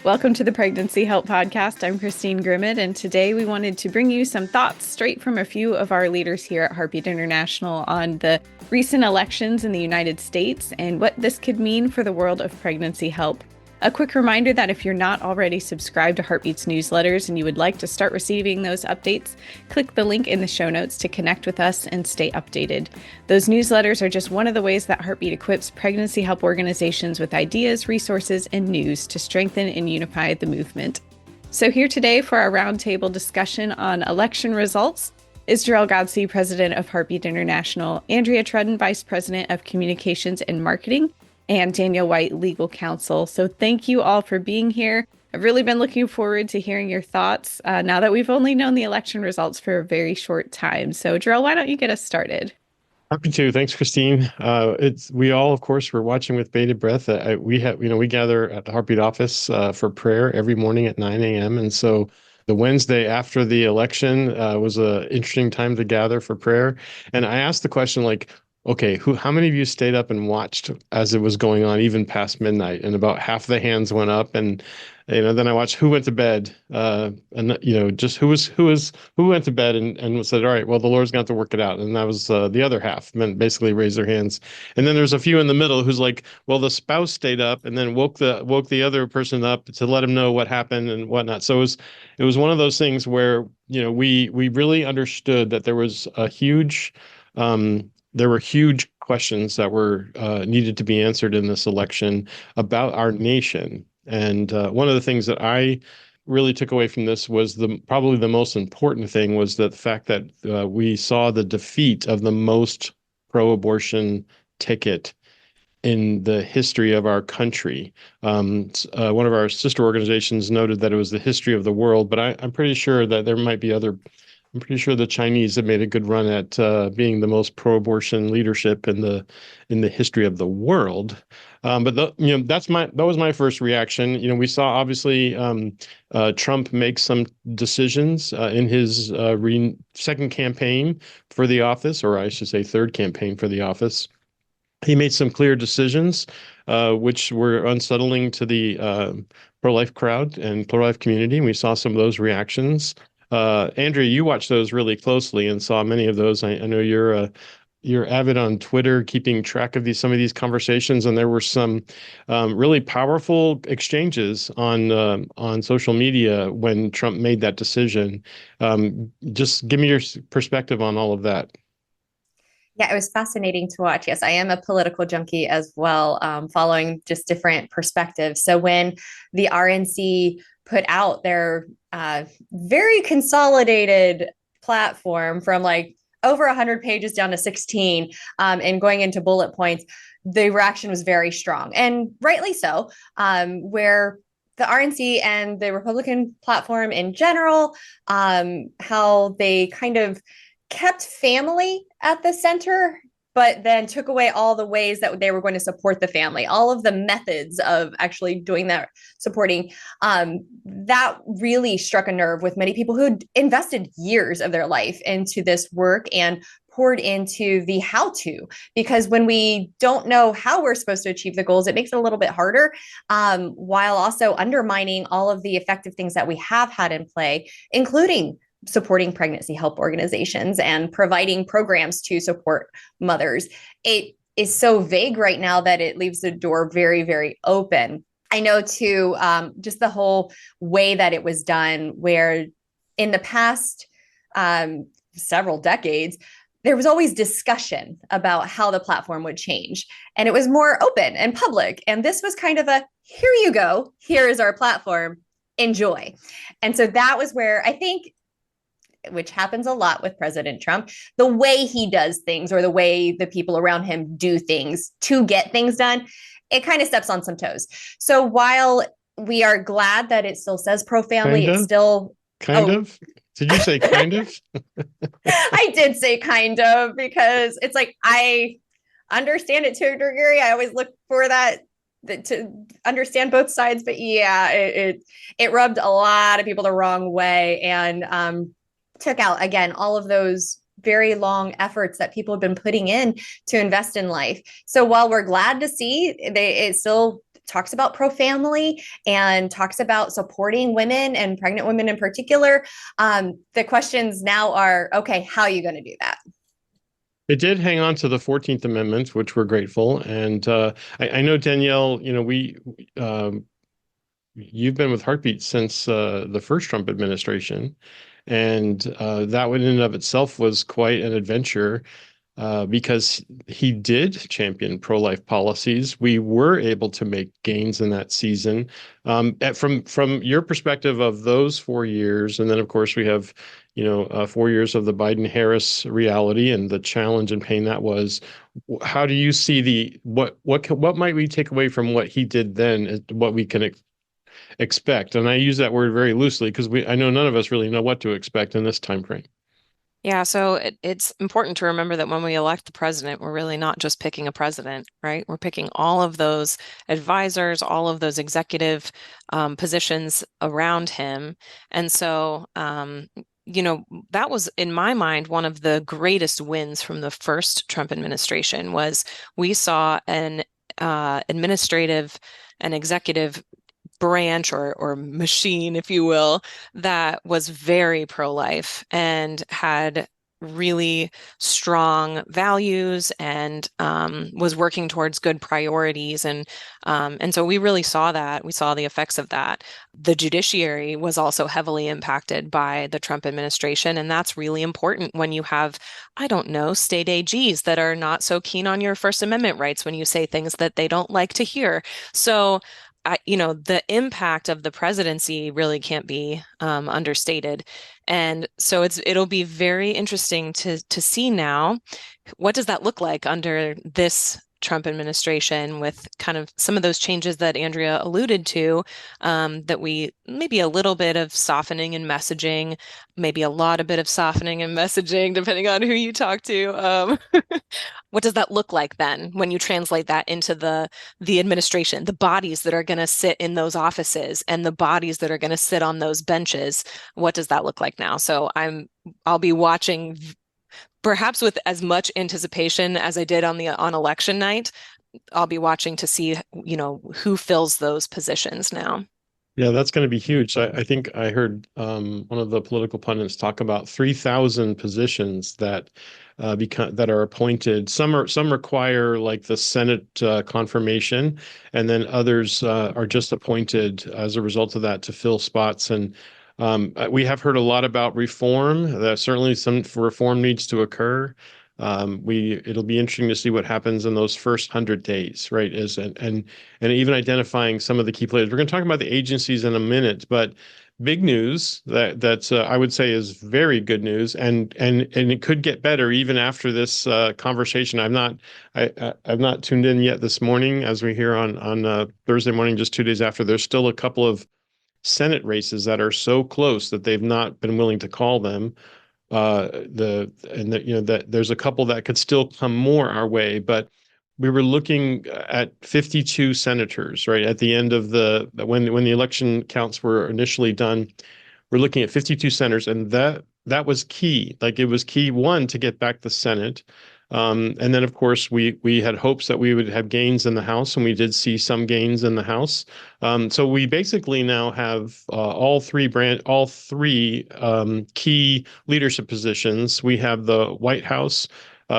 Welcome to the Pregnancy Help Podcast. I'm Christine Grimmett, and today we wanted to bring you some thoughts straight from a few of our leaders here at Heartbeat International on the recent elections in the United States and what this could mean for the world of pregnancy help. A quick reminder that if you're not already subscribed to Heartbeat's newsletters and you would like to start receiving those updates, click the link in the show notes to connect with us and stay updated. Those newsletters are just one of the ways that Heartbeat equips pregnancy help organizations with ideas, resources, and news to strengthen and unify the movement. So here today for our roundtable discussion on election results is Jor-El Godsey, President of Heartbeat International, Andrea Trudden, Vice President of Communications and Marketing, and Danielle White, Legal Counsel. So thank you all for being here. I've really been looking forward to hearing your thoughts now that we've only known the election results for a very short time. So Jor-El, why don't you get us started? Happy to. Thanks, Christine. We all, of course, we're watching with bated breath. We gather at the Heartbeat office for prayer every morning at 9 a.m. And so the Wednesday after the election was an interesting time to gather for prayer. And I asked the question, okay, how many of you stayed up and watched as it was going on, even past midnight? And about half the hands went up, and then I watched who went to bed, just who went to bed and said, all right, well, the Lord's going to work it out. And that was the other half, men basically raised their hands. And then there's a few in the middle who's like, well, the spouse stayed up and then woke the other person up to let him know what happened and whatnot. So it was one of those things where we really understood that there was a huge there were huge questions that were needed to be answered in this election about our nation. And one of the things that I really took away from this was probably the most important thing was the fact that we saw the defeat of the most pro-abortion ticket in the history of our country. One of our sister organizations noted that it was the history of the world, but I'm pretty sure that there might be other. I'm pretty sure the Chinese have made a good run at being the most pro-abortion leadership in the history of the world. But that was my first reaction. We saw obviously Trump make some decisions in his second campaign for the office, or I should say third campaign for the office. He made some clear decisions, which were unsettling to the pro-life crowd and pro-life community. And we saw some of those reactions. Andrea, you watched those really closely and saw many of those. I know you're avid on Twitter, keeping track of some of these conversations, and there were some really powerful exchanges on social media when Trump made that decision. Just give me your perspective on all of that. Yeah, it was fascinating to watch. Yes, I am a political junkie as well, following just different perspectives. So when the RNC put out their very consolidated platform from over 100 pages down to 16 and going into bullet points, the reaction was very strong, and rightly so, where the RNC and the Republican platform in general, how they kind of kept family at the center, but then took away all the ways that they were going to support the family, all of the methods of actually doing that, supporting. That really struck a nerve with many people who had invested years of their life into this work and poured into the how-to, because when we don't know how we're supposed to achieve the goals, it makes it a little bit harder, while also undermining all of the effective things that we have had in play, including supporting pregnancy help organizations and providing programs to support mothers. It is so vague right now that it leaves the door very, very open. I know too, just the whole way that it was done, where in the past several decades, there was always discussion about how the platform would change, and it was more open and public. And this was kind of here you go, here is our platform, enjoy. And so that was where I think, which happens a lot with President Trump, the way he does things or the way the people around him do things to get things done, it kind of steps on some toes. So while we are glad that it still says pro-family, it's still... Kind of? Did you say kind of? I did say kind of, because it's I understand it to a degree. I always look for that to understand both sides. But yeah, it rubbed a lot of people the wrong way, and took out, again, all of those very long efforts that people have been putting in to invest in life. So while we're glad to see it still talks about pro-family and talks about supporting women and pregnant women in particular. The questions now are, okay, how are you going to do that? It did hang on to the 14th Amendment, which we're grateful. And I know, Danielle, you've been with Heartbeat since the first Trump administration. And that one in and of itself was quite an adventure because he did champion pro-life policies. We were able to make gains in that season. From your perspective of those 4 years, and then of course we have, 4 years of the Biden-Harris reality and the challenge and pain that was. How do you see what might we take away from what he did then, as what we can expect? And I use that word very loosely because I know none of us really know what to expect in this time frame. Yeah, so it's important to remember that when we elect the president, we're really not just picking a president, right? We're picking all of those advisors, all of those executive positions around him. And so, that was, in my mind, one of the greatest wins from the first Trump administration was we saw an administrative and executive branch or machine, if you will, that was very pro-life and had really strong values and was working towards good priorities. And so we really saw that. We saw the effects of that. The judiciary was also heavily impacted by the Trump administration. And that's really important when you have, I don't know, state AGs that are not so keen on your First Amendment rights when you say things that they don't like to hear. So the impact of the presidency really can't be understated. And so it'll be very interesting to see now, what does that look like under this Trump administration with kind of some of those changes that Andrea alluded to, that we maybe a little bit of softening in messaging, maybe a lot of bit of softening in messaging, depending on who you talk to. What does that look like then when you translate that into the administration, the bodies that are going to sit in those offices and the bodies that are going to sit on those benches? What does that look like now? So I'll be watching perhaps with as much anticipation as I did on election night. I'll be watching to see, who fills those positions now. Yeah, that's going to be huge. I think I heard one of the political pundits talk about 3,000 positions that that are appointed. Some require like the Senate confirmation, and then others are just appointed as a result of that to fill spots. And we have heard a lot about reform. Certainly some reform needs to occur. It'll be interesting to see what happens in those first 100 days, right? And even identifying some of the key players. We're going to talk about the agencies in a minute, but big news that I would say is very good news, and it could get better even after this conversation. I've not tuned in yet this morning, as we hear on Thursday morning, just 2 days after. There's still a couple of Senate races that are so close that they've not been willing to call them. That there's a couple that could still come more our way, but we were looking at 52 senators, right? At the end of when the election counts were initially done, we're looking at 52 senators, and that was key. Like, it was key, one, to get back the Senate. And then, of course, we had hopes that we would have gains in the House, and we did see some gains in the House. So we basically now have all three key leadership positions. We have the White House.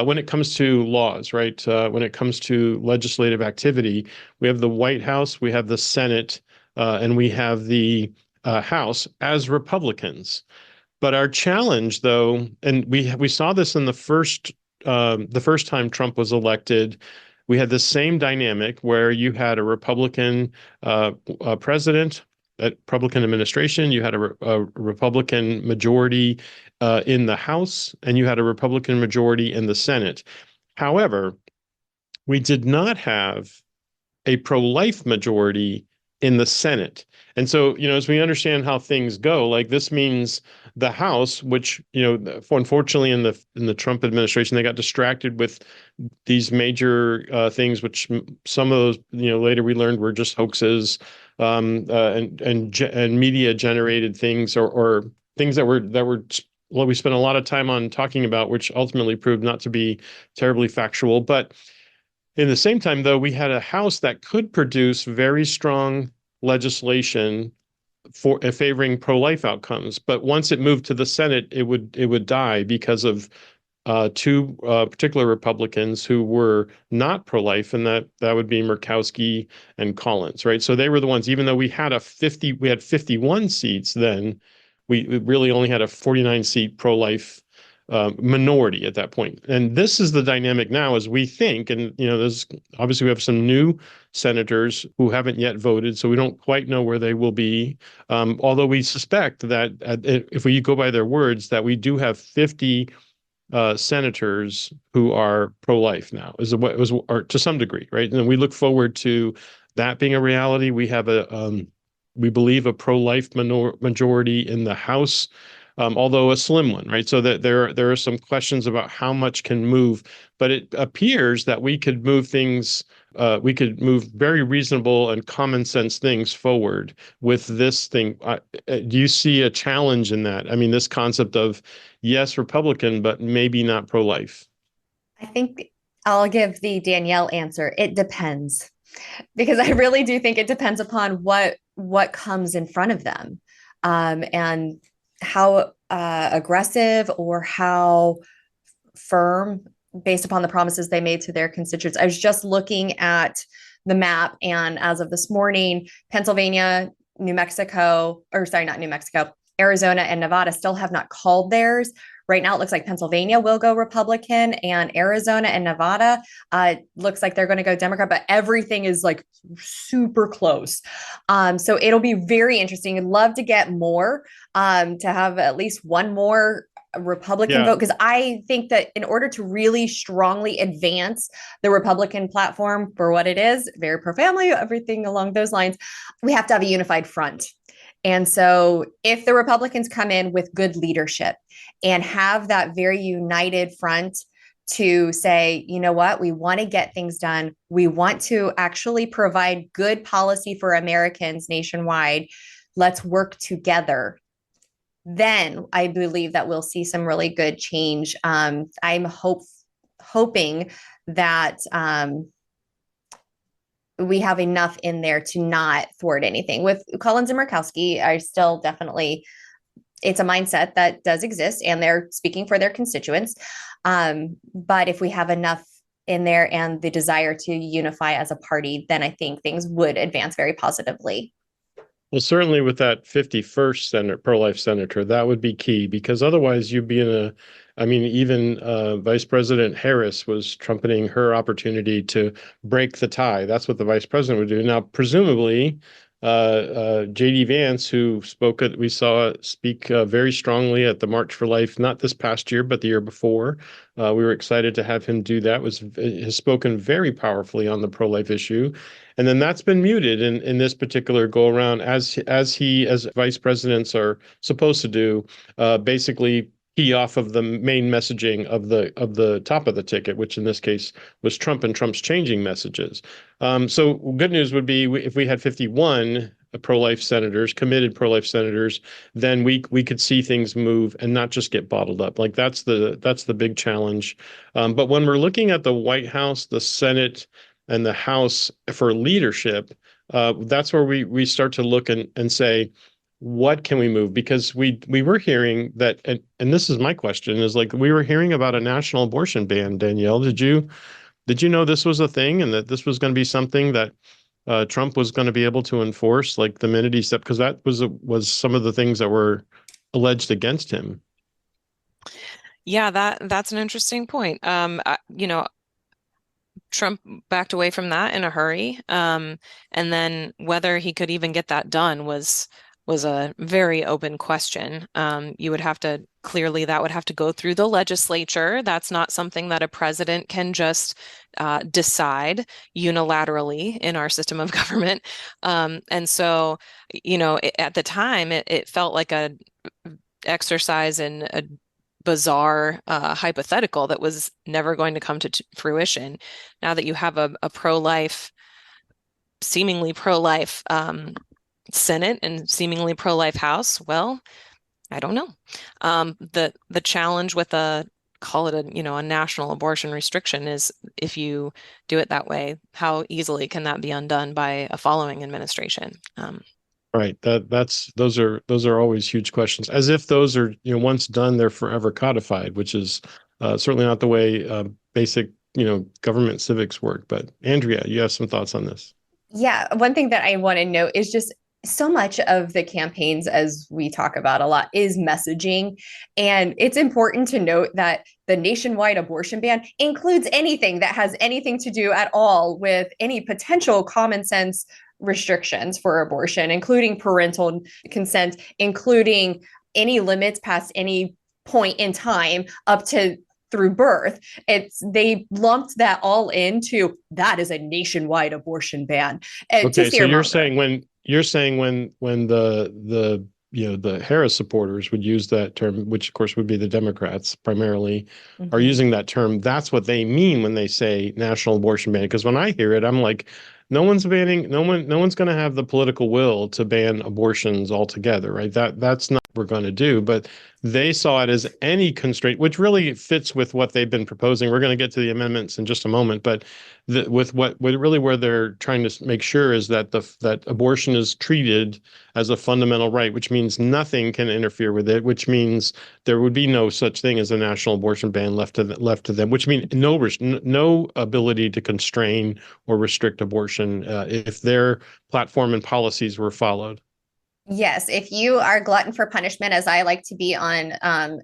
When it comes to laws, right? When it comes to legislative activity, we have the White House, we have the Senate, and we have the House as Republicans. But our challenge, though, and we saw this in the first time Trump was elected, we had the same dynamic where you had a Republican president, a Republican administration, you had a Republican majority in the House, and you had a Republican majority in the Senate. However, we did not have a pro-life majority in the Senate. And so, as we understand how things go, like, this means the House, which, unfortunately in the Trump administration, they got distracted with these major things, which some of those, later we learned were just hoaxes, and media generated things, or things that were what we spent a lot of time on talking about, which ultimately proved not to be terribly factual. But In the same time, though, we had a House that could produce very strong legislation for favoring pro-life outcomes, but once it moved to the Senate, it would die because of two particular Republicans who were not pro-life, and that would be Murkowski and Collins, right? So they were the ones. Even though we had 51 seats then, we really only had a 49 seat pro-life minority at that point. And this is the dynamic now, as we think, and there's obviously we have some new senators who haven't yet voted, so we don't quite know where they will be. Although we suspect that if we go by their words, that we do have 50 senators who are pro-life now, or to some degree, right? And we look forward to that being a reality. We have we believe a pro-life majority in the House, although a slim one, right? So that there are some questions about how much can move, but it appears that we could move things. We could move very reasonable and common sense things forward with this thing. Do you see a challenge in that? I mean, this concept of yes, Republican, but maybe not pro-life. I think I'll give the Danielle answer. It depends, because I really do think it depends upon what comes in front of them, and how aggressive or how firm, based upon the promises they made to their constituents. I was just looking at the map, and as of this morning, Pennsylvania, New Mexico, or sorry, not New Mexico, Arizona and Nevada still have not called theirs. Right now, it looks like Pennsylvania will go Republican, and Arizona and Nevada looks like they're going to go Democrat, but everything is like super close. So it'll be very interesting. I'd love to get more, to have at least one more Republican vote, because I think that in order to really strongly advance the Republican platform for what it is, very pro-family, everything along those lines, we have to have a unified front. And so if the Republicans come in with good leadership and have that very united front to say, you know what, we want to get things done, we want to actually provide good policy for Americans nationwide, let's work together, then I believe that we'll see some really good change. I'm hoping that we have enough in there to not thwart anything. With Collins and Murkowski, I still definitely, it's a mindset that does exist, and they're speaking for their constituents. But if we have enough in there and the desire to unify as a party, then I think things would advance very positively. Well, certainly with that 51st pro-life senator, that would be key, because otherwise you'd be even Vice President Harris was trumpeting her opportunity to break the tie. That's what the vice president would do. Now, presumably, J.D. Vance, who we saw speak very strongly at the March for Life, not this past year, but the year before. We were excited to have him do that. Has spoken very powerfully on the pro-life issue. And then that's been muted in this particular go around, as vice presidents are supposed to do, basically key off of the main messaging of the top of the ticket, which in this case was Trump and Trump's changing messages. So good news would be if we had 51 pro-life senators, committed pro-life senators, then we could see things move and not just get bottled up. Like that's the big challenge. But when we're looking at the White House, the Senate, and the House for leadership, that's where we start to look and say, what can we move? Because we were hearing that, and this is my question, is like we were hearing about a national abortion ban. Danielle, did you know this was a thing, and that this was going to be something that Trump was going to be able to enforce, like the minute he stepped? Because that was some of the things that were alleged against him. Yeah, that's an interesting point. Trump backed away from that in a hurry. And then whether he could even get that done was a very open question. That would have to go through the legislature. That's not something that a president can just decide unilaterally in our system of government. And so, at the time, it felt like a exercise in a bizarre hypothetical that was never going to come to fruition. Now that you have a seemingly pro-life Senate and seemingly pro-life House, well, I don't know. The challenge with a call it a national abortion restriction is if you do it that way, how easily can that be undone by a following administration? Right. Those are always huge questions. As if those are, once done, they're forever codified, which is certainly not the way basic, government civics work. But Andrea, you have some thoughts on this. Yeah, one thing that I want to note is just so much of the campaigns, as we talk about a lot, is messaging. And it's important to note that the nationwide abortion ban includes anything that has anything to do at all with any potential common sense restrictions for abortion, including parental consent, including any limits past any point in time up to through birth. They lumped that all into that is a nationwide abortion ban. Okay, so you're saying when the Harris supporters would use that term, which of course would be the Democrats primarily, are using that term, that's what they mean when they say national abortion ban. Because when I hear it, I'm like, no one's going to have the political will to ban abortions altogether, right? That's not what we're going to do. But they saw it as any constraint, which really fits with what they've been proposing. We're going to get to the amendments in just a moment, but with where they're trying to make sure is that that abortion is treated as a fundamental right, which means nothing can interfere with it, which means there would be no such thing as a national abortion ban left to them, which means no ability to constrain or restrict abortion if their platform and policies were followed. Yes, if you are glutton for punishment, as I like to be on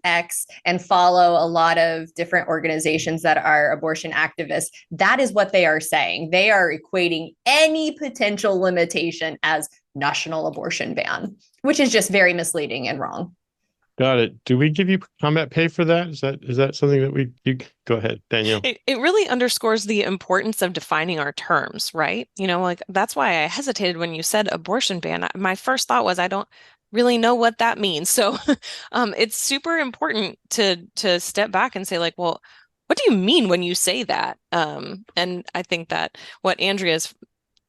X and follow a lot of different organizations that are abortion activists, that is what they are saying. They are equating any potential limitation as national abortion ban, which is just very misleading and wrong. Got it. Do we give you combat pay for that? Is that something that you go ahead, Danielle? It really underscores the importance of defining our terms, right? Like that's why I hesitated when you said abortion ban. My first thought was I don't really know what that means. So it's super important to step back and say like, well, what do you mean when you say that? And I think that what Andrea's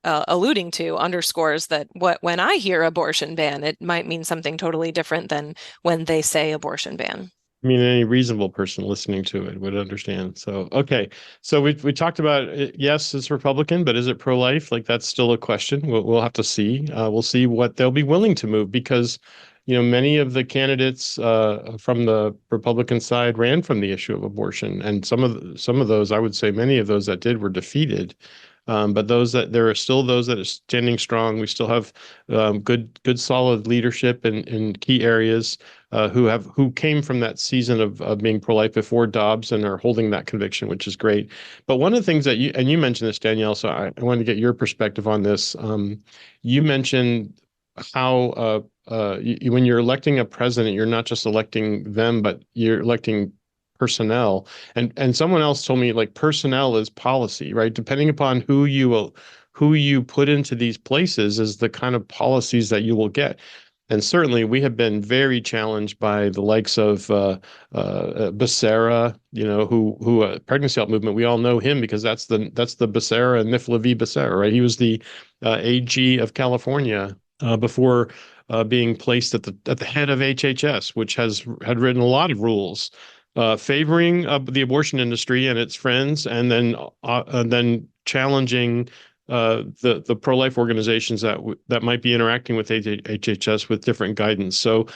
alluding to underscores that when I hear abortion ban, it might mean something totally different than when they say abortion ban. I mean, any reasonable person listening to it would understand. So, okay. So we talked about it. Yes, it's Republican, but is it pro-life? Like that's still a question. We'll have to see. We'll see what they'll be willing to move because, many of the candidates from the Republican side ran from the issue of abortion, and some of those, I would say, many of those that did were defeated. But there are still those that are standing strong. We still have good, solid leadership in key areas who came from that season of being pro-life before Dobbs and are holding that conviction, which is great. But one of the things that you mentioned this, Danielle, so I wanted to get your perspective on this. You mentioned how when you're electing a president, you're not just electing them, but you're electing personnel. And someone else told me like personnel is policy, right? Depending upon who you put into these places is the kind of policies that you will get. And certainly we have been very challenged by the likes of Becerra, who pregnancy help movement. We all know him because that's the Becerra and Nifla v. Becerra, right? He was the AG of California before being placed at the head of HHS, which had written a lot of rules favoring the abortion industry and its friends, and then challenging the pro-life organizations that might be interacting with HHS with different guidance. So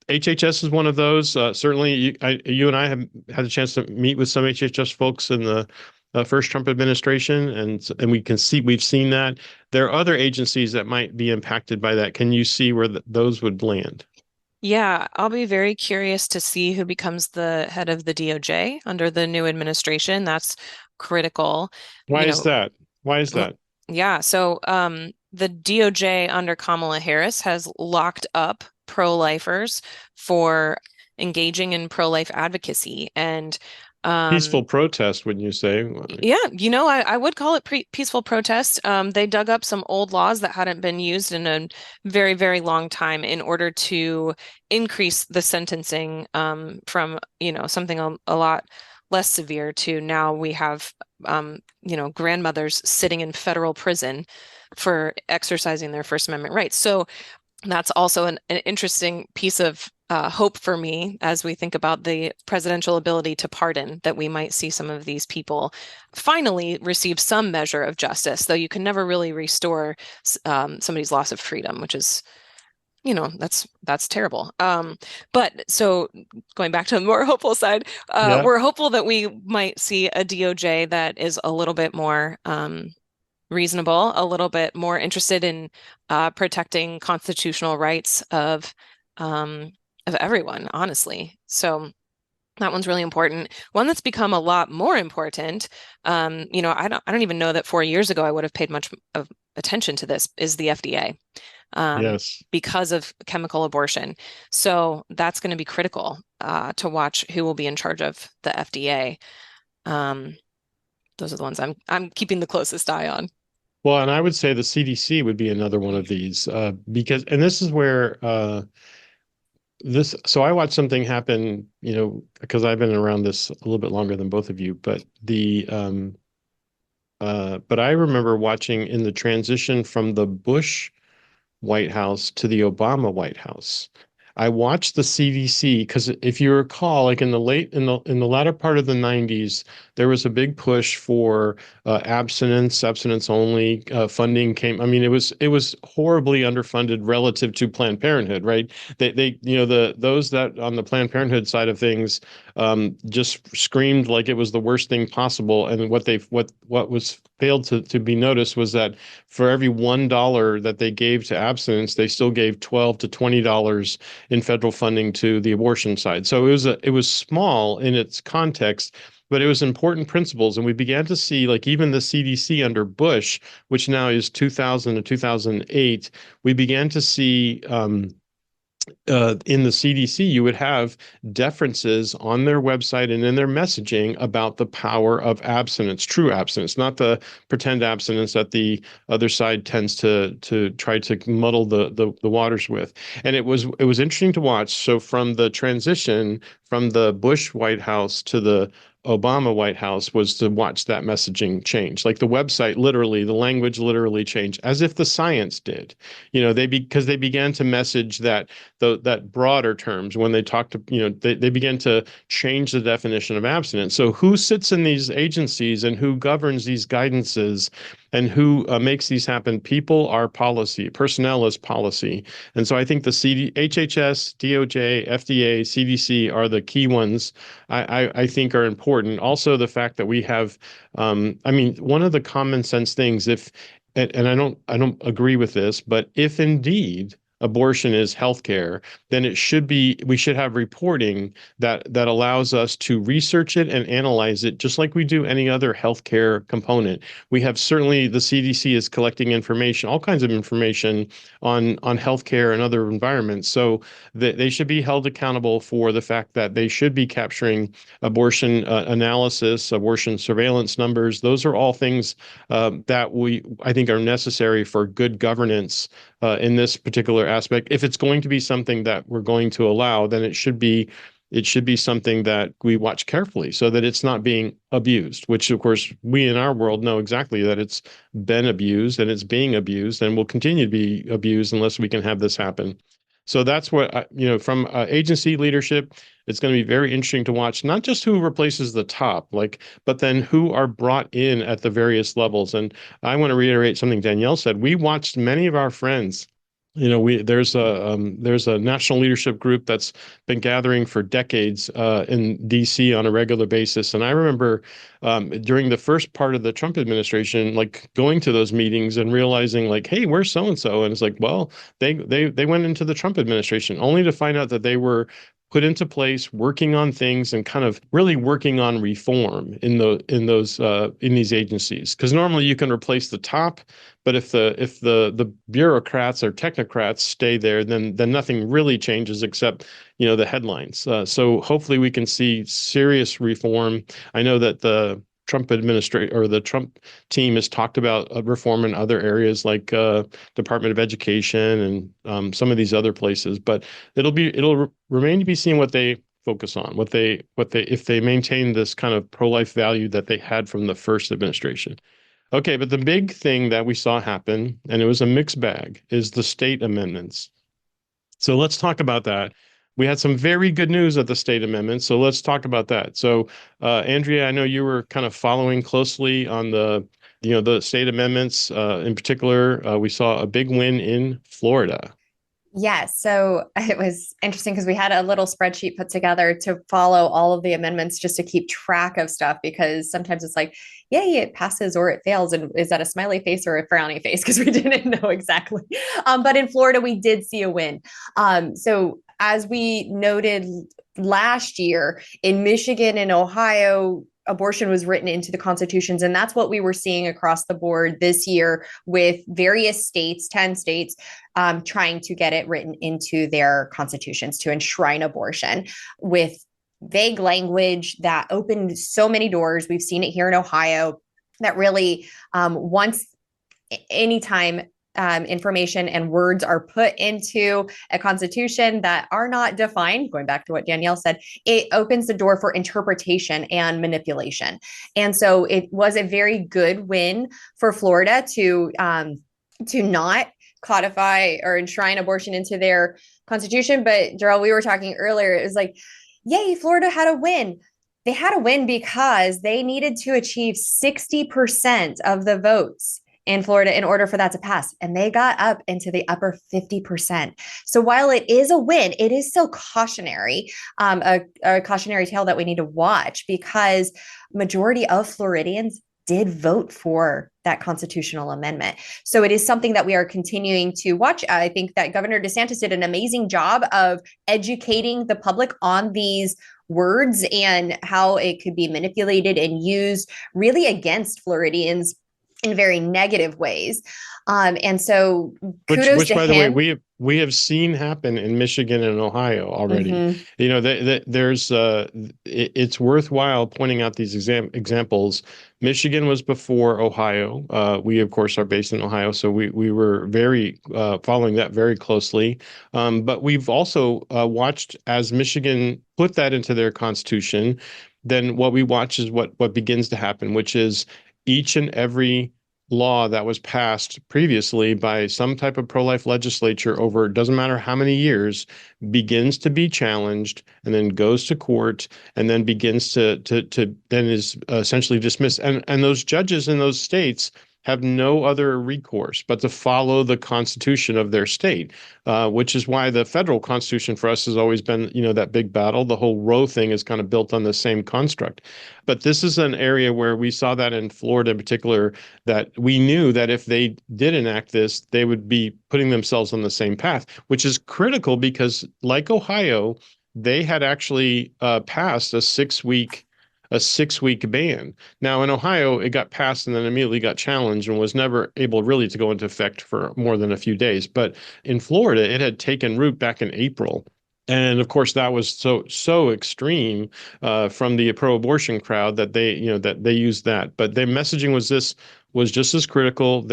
HHS is one of those. Certainly, you and I have had a chance to meet with some HHS folks in the first Trump administration, and we've seen that. There are other agencies that might be impacted by that. Can you see where those would land? Yeah, I'll be very curious to see who becomes the head of the DOJ under the new administration. That's critical. Why is that? Why is that? Yeah, so the DOJ under Kamala Harris has locked up pro-lifers for engaging in pro-life advocacy and peaceful protest, wouldn't you say? Yeah, I would call it peaceful protest. They dug up some old laws that hadn't been used in a very, very long time in order to increase the sentencing from, something a lot less severe to now we have, grandmothers sitting in federal prison for exercising their First Amendment rights. So That's also an interesting piece of hope for me as we think about the presidential ability to pardon, that we might see some of these people finally receive some measure of justice, though you can never really restore somebody's loss of freedom, which is, that's terrible. But so going back to the more hopeful side, Yeah. we're hopeful that we might see a DOJ that is a little bit more reasonable, a little bit more interested in protecting constitutional rights of everyone, honestly. So that one's really important. One that's become a lot more important, I don't even know that 4 years ago I would have paid much of attention to this, is the FDA. Yes. Because of chemical abortion. So that's going to be critical to watch who will be in charge of the FDA. Those are the ones I'm keeping the closest eye on. Well, and I would say the CDC would be another one of these because, and this is where so I watched something happen, because I've been around this a little bit longer than both of you, but but I remember watching in the transition from the Bush White House to the Obama White House. I watched the CDC because if you recall, like in the latter part of the 90s, there was a big push for abstinence only funding came. I mean, it was horribly underfunded relative to Planned Parenthood, right? Those that on the Planned Parenthood side of things just screamed like it was the worst thing possible. And what was failed to be noticed was that for every $1 that they gave to abstinence, they still gave $12 to $20 in federal funding to the abortion side. So it was small in its context, but it was important principles. And we began to see, like even the CDC under Bush, which now is 2000 to 2008, we began to see in the CDC, you would have deferences on their website and in their messaging about the power of abstinence, true abstinence, not the pretend abstinence that the other side tends to try to muddle the waters with. And it was interesting to watch. So from the transition from the Bush White House to the Obama White House was to watch that messaging change. Like the website, literally, the language literally changed, as if the science did. Because they began to message that broader terms when they talk to, they began to change the definition of abstinence. So who sits in these agencies and who governs these guidances and who makes these happen? People are policy. Personnel is policy. And so I think the HHS, DOJ, FDA, CDC are the key ones I think are important. Also, the fact that we have, one of the common sense things, and I don't agree with this, but if indeed abortion is healthcare, then we should have reporting that allows us to research it and analyze it just like we do any other healthcare component. We have certainly the CDC is collecting information, all kinds of information on healthcare and other environments. So they should be held accountable for the fact that they should be capturing abortion analysis, abortion surveillance numbers. Those are all things that I think are necessary for good governance in this particular aspect. If it's going to be something that we're going to allow, then it should be something that we watch carefully so that it's not being abused, which of course we in our world know exactly that it's been abused and it's being abused and will continue to be abused unless we can have this happen. So that's what, from agency leadership, it's going to be very interesting to watch, not just who replaces the top, but then who are brought in at the various levels. And I want to reiterate something Danielle said. We watched many of our friends. There's a national leadership group that's been gathering for decades in DC on a regular basis. And I remember during the first part of the Trump administration, like going to those meetings and realizing like, hey, where's so-and-so? And it's like, well, they went into the Trump administration only to find out that they were put into place, working on things and kind of really working on reform in these agencies. Because normally you can replace the top, but if the bureaucrats or technocrats stay there, then nothing really changes except the headlines. So hopefully we can see serious reform. I know that the Trump Trump team has talked about reform in other areas like Department of Education and some of these other places, but it'll remain to be seen what they focus on, if they maintain this kind of pro-life value that they had from the first administration. Okay, but the big thing that we saw happen, and it was a mixed bag, is the state amendments. So let's talk about that. We had some very good news at the state amendment, so let's talk about that. So, Andrea, I know you were kind of following closely on the state amendments. In particular, we saw a big win in Florida. Yeah, so it was interesting because we had a little spreadsheet put together to follow all of the amendments just to keep track of stuff, because sometimes it's like, yay, it passes or it fails. And is that a smiley face or a frowny face? Because we didn't know exactly. But in Florida, we did see a win. So as we noted last year, in Michigan and Ohio, abortion was written into the constitutions. And that's what we were seeing across the board this year with various states, 10 states, trying to get it written into their constitutions to enshrine abortion with vague language that opened so many doors. We've seen it here in Ohio that really, once anytime information and words are put into a constitution that are not defined, going back to what Danielle said, it opens the door for interpretation and manipulation. And so it was a very good win for Florida to not codify or enshrine abortion into their constitution. But Jor-El, we were talking earlier, it was like, yay, Florida had a win. They had a win because they needed to achieve 60% of the votes in Florida in order for that to pass. And they got up into the upper 50%. So while it is a win, it is still cautionary, a cautionary tale that we need to watch, because majority of Floridians did vote for that constitutional amendment. So it is something that we are continuing to watch. I think that Governor DeSantis did an amazing job of educating the public on these words and how it could be manipulated and used really against Floridians in very negative ways. And so kudos which to by the him. way, we have seen happen in Michigan and Ohio already. Mm-hmm. You know, there's it's worthwhile pointing out these examples. Michigan was before Ohio. We of course are based in Ohio, so we were very following that very closely. But we've also watched as Michigan put that into their constitution. Then what we watch is what begins to happen, which is each and every law that was passed previously by some type of pro-life legislature over, doesn't matter how many years, begins to be challenged and then goes to court and then begins to then is essentially dismissed. And those judges in those states have no other recourse but to follow the constitution of their state, which is why the federal constitution for us has always been, that big battle. The whole Roe thing is kind of built on the same construct. But this is an area where we saw that in Florida in particular, that we knew that if they did enact this, they would be putting themselves on the same path, which is critical because, like Ohio, they had actually passed a six-week ban. Now in Ohio, it got passed and then immediately got challenged and was never able really to go into effect for more than a few days. But in Florida, it had taken root back in April. And of course, that was so extreme from the pro-abortion crowd that they used that. But their messaging was just as critical.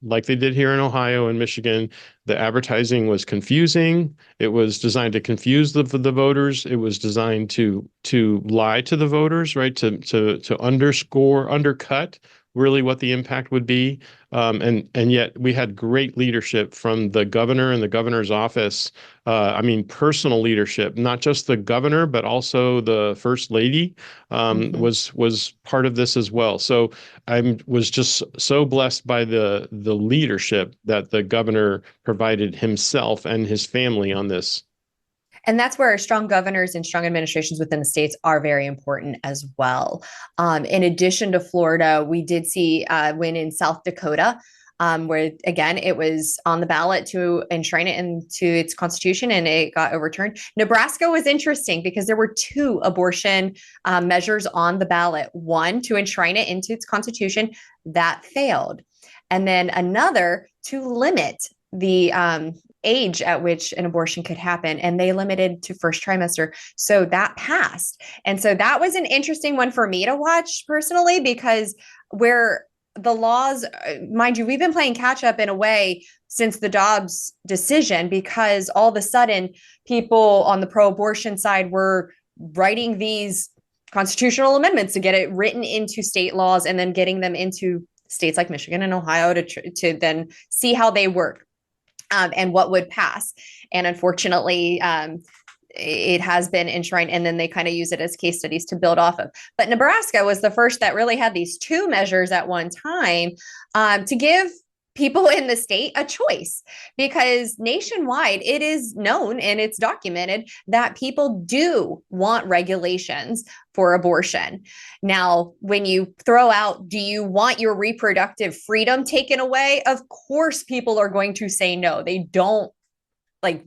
Like they did here in Ohio and Michigan, the advertising was confusing. It was designed to confuse the voters. It was designed to lie to the voters, right? To undercut really what the impact would be. And yet we had great leadership from the governor and the governor's office. Personal leadership, not just the governor, but also the first lady was part of this as well. So I was just so blessed by the leadership that the governor provided himself and his family on this. And that's where strong governors and strong administrations within the states are very important as well. In addition to Florida, we did see a win in South Dakota, where, again, it was on the ballot to enshrine it into its constitution, and it got overturned. Nebraska was interesting because there were two abortion measures on the ballot. One, to enshrine it into its constitution, that failed. And then another to limit the age at which an abortion could happen, and they limited to first trimester. So that passed. And so that was an interesting one for me to watch personally, because where the laws, mind you, we've been playing catch up in a way since the Dobbs decision, because all of a sudden people on the pro-abortion side were writing these constitutional amendments to get it written into state laws and then getting them into states like Michigan and Ohio to then see how they work. and what would pass. And unfortunately, it has been enshrined, and then they kind of use it as case studies to build off of. But Nebraska was the first that really had these two measures at one time, to give people in the state a choice, because nationwide it is known and it's documented that people do want regulations for abortion. Now, when you throw out, do you want your reproductive freedom taken away? Of course, people are going to say no. They don't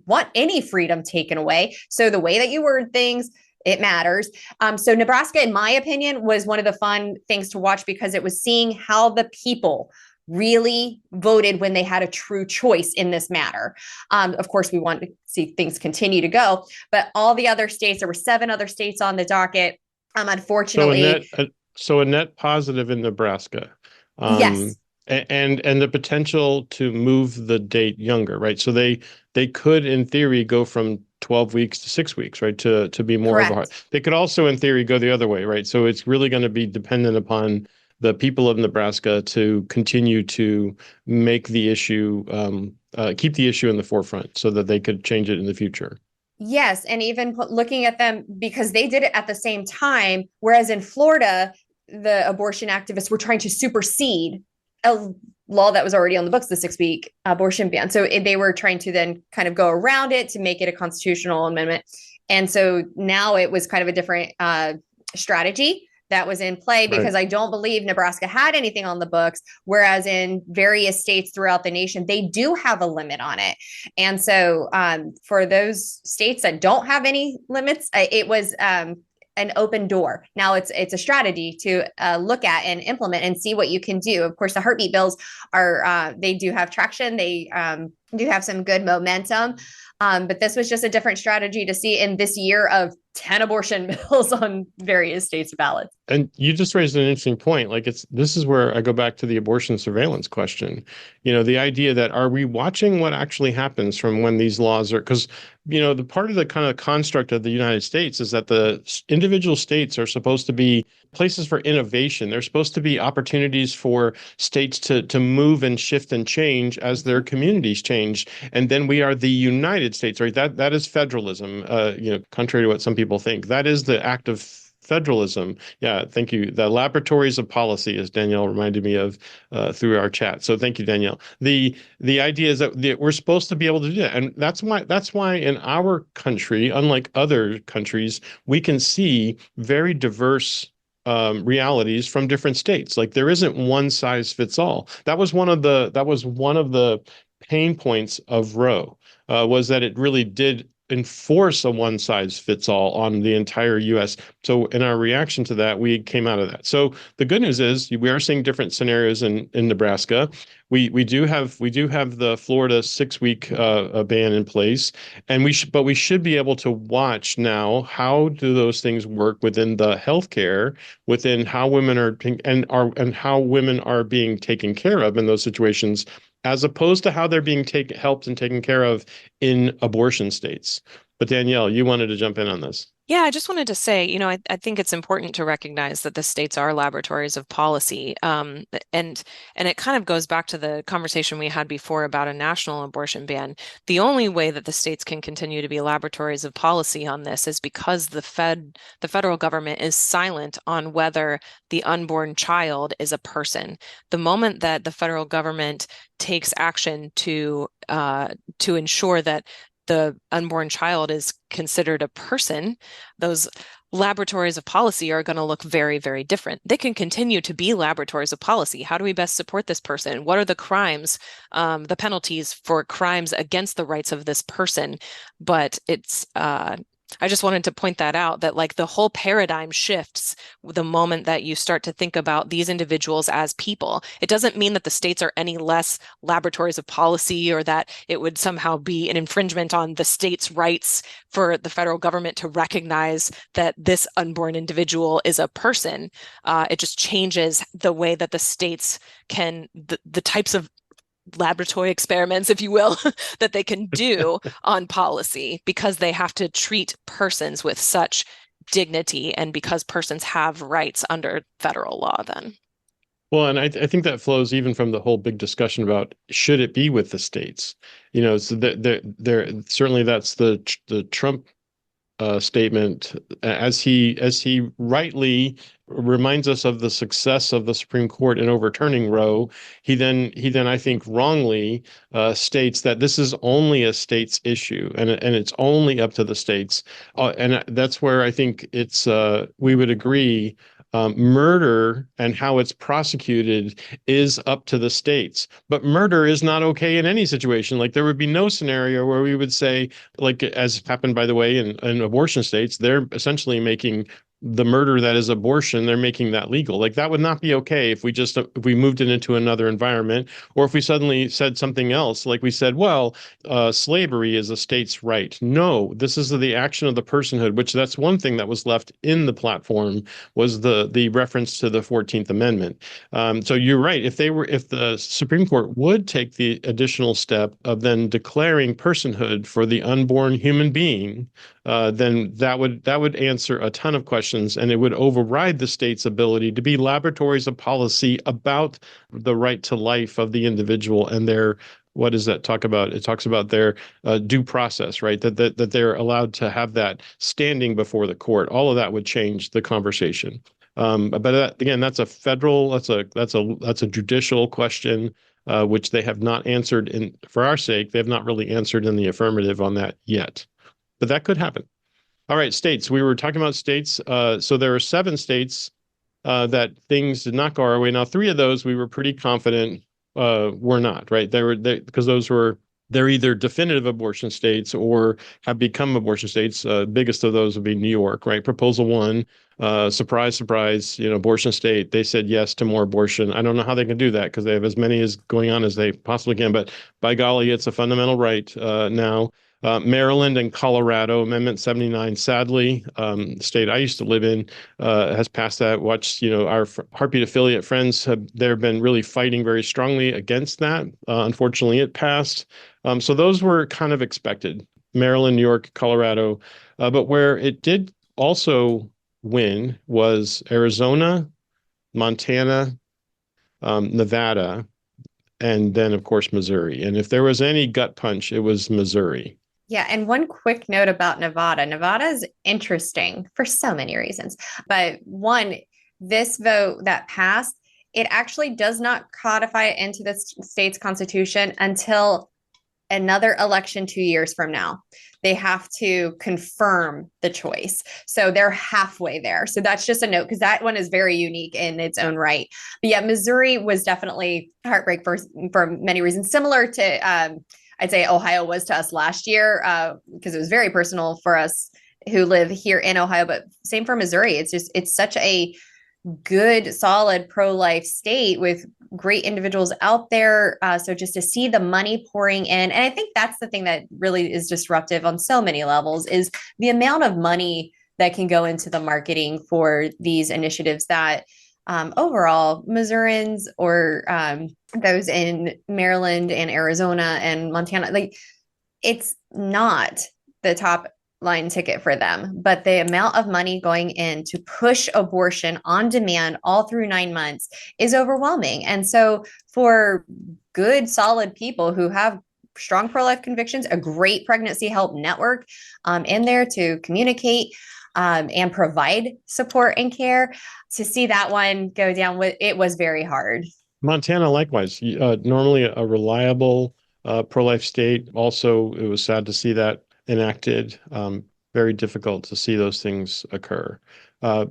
want any freedom taken away. So the way that you word things, it matters. So Nebraska, in my opinion, was one of the fun things to watch, because it was seeing how the people really voted when they had a true choice in this matter. Of course, we want to see things continue to go, but all the other states, there were 7 other states on the docket. Unfortunately, so a net positive in Nebraska. Yes. And the potential to move the date younger, right? So they could, in theory, go from 12 weeks to 6 weeks, right? To be more of a. They could also, in theory, go the other way, right? So it's really going to be dependent upon the people of Nebraska to continue to make the issue, keep the issue in the forefront, so that they could change it in the future. Yes, and even looking at them, because they did it at the same time, whereas in Florida, the abortion activists were trying to supersede a law that was already on the books, the 6-week abortion ban. So they were trying to then kind of go around it to make it a constitutional amendment. And so now it was kind of a different strategy that was in play, because I don't believe Nebraska had anything on the books, whereas in various states throughout the nation, they do have a limit on it. And so for those states that don't have any limits, it was an open door. Now it's a strategy to look at and implement and see what you can do. Of course, the heartbeat bills are, they do have traction. They do have some good momentum. But this was just a different strategy to see in this year of 10 abortion bills on various states' ballots. And you just raised an interesting point. This is where I go back to the abortion surveillance question. The idea that, are we watching what actually happens from when these laws are, because, the part of the kind of construct of the United States is that the individual states are supposed to be places for innovation. They're supposed to be opportunities for states to move and shift and change as their communities change. And then we are the United States, right? That is federalism, contrary to what some people think. That is the act of federalism. Yeah, thank you. The laboratories of policy, as Danielle reminded me of through our chat. So thank you, Danielle. The idea is that we're supposed to be able to do that, and that's why in our country, unlike other countries, we can see very diverse realities from different states. There isn't one size fits all. That was one of the pain points of Roe, was that it really did enforce a one size fits all on the entire U.S. So in our reaction to that, we came out of that. So the good news is we are seeing different scenarios in Nebraska. We do have the Florida 6-week ban in place, and we should be able to watch now, how do those things work within the healthcare, within how women and how women are being taken care of in those situations, as opposed to how they're being helped and taken care of in abortion states. But Danielle, you wanted to jump in on this. Yeah, I just wanted to say, I think it's important to recognize that the states are laboratories of policy. And it kind of goes back to the conversation we had before about a national abortion ban. The only way that the states can continue to be laboratories of policy on this is because the federal government is silent on whether the unborn child is a person. The moment that the federal government takes action to ensure that the unborn child is considered a person, those laboratories of policy are going to look very, very different. They can continue to be laboratories of policy. How do we best support this person? What are the crimes, the penalties for crimes against the rights of this person? But it's I just wanted to point that out, that the whole paradigm shifts the moment that you start to think about these individuals as people. It doesn't mean that the states are any less laboratories of policy, or that it would somehow be an infringement on the state's rights for the federal government to recognize that this unborn individual is a person. It just changes the way that the states can, the types of laboratory experiments, if you will, that they can do on policy, because they have to treat persons with such dignity, and because persons have rights under federal law then. Well, and I think that flows even from the whole big discussion about should it be with the states? So there certainly that's the Trump statement, as he rightly reminds us of the success of the Supreme Court in overturning Roe. He then I think wrongly states that this is only a states issue, and it's only up to the states. And that's where I think it's we would agree. Murder and how it's prosecuted is up to the states, but murder is not okay in any situation. Like there would be no scenario where we would say, like as happened, by the way, in abortion states, they're essentially making the murder that is abortion, they're making that legal. Like that would not be okay if we moved it into another environment, or if we suddenly said something else, like we said, well, slavery is a state's right. No, this is the action of the personhood, which that's one thing that was left in the platform was the reference to the 14th Amendment. So you're right. If the Supreme Court would take the additional step of then declaring personhood for the unborn human being, then that would answer a ton of questions, and it would override the state's ability to be laboratories of policy about the right to life of the individual and their what does that talk about? It talks about their due process, right? That they're allowed to have that standing before the court. All of that would change the conversation. But again, that's a federal, that's a judicial question, which they have not answered for our sake, they have not really answered in the affirmative on that yet. But that could happen. All right, states. We were talking about states. So there are 7 states that things did not go our way. Now, 3 of those we were pretty confident were not, right? Because they're either definitive abortion states or have become abortion states. Biggest of those would be New York, right? Proposal 1, surprise, surprise, abortion state. They said yes to more abortion. I don't know how they can do that because they have as many as going on as they possibly can. But by golly, it's a fundamental right now. Maryland and Colorado, Amendment 79, sadly, the state I used to live in, has passed that. Our Heartbeat affiliate friends they've been really fighting very strongly against that. Unfortunately, it passed. So those were kind of expected. Maryland, New York, Colorado. But where it did also win was Arizona, Montana, Nevada, and then, of course, Missouri. And if there was any gut punch, it was Missouri. Yeah. And one quick note about Nevada. Nevada is interesting for so many reasons. But one, this vote that passed, it actually does not codify it into the state's constitution until another election 2 years from now. They have to confirm the choice. So they're halfway there. So that's just a note because that one is very unique in its own right. But yeah, Missouri was definitely heartbreak for many reasons, similar to I'd say Ohio was to us last year because it was very personal for us who live here in Ohio, but same for Missouri. It's such a good, solid pro-life state with great individuals out there. So just to see the money pouring in, and I think that's the thing that really is disruptive on so many levels is the amount of money that can go into the marketing for these initiatives that overall Missourians or those in Maryland and Arizona and Montana, like it's not the top line ticket for them, but the amount of money going in to push abortion on demand all through 9 months is overwhelming. And so for good, solid people who have strong pro-life convictions, a great pregnancy help network in there to communicate and provide support and care, to see that one go down, it was very hard. Montana, likewise, normally a reliable pro-life state. Also, it was sad to see that enacted. Very difficult to see those things occur.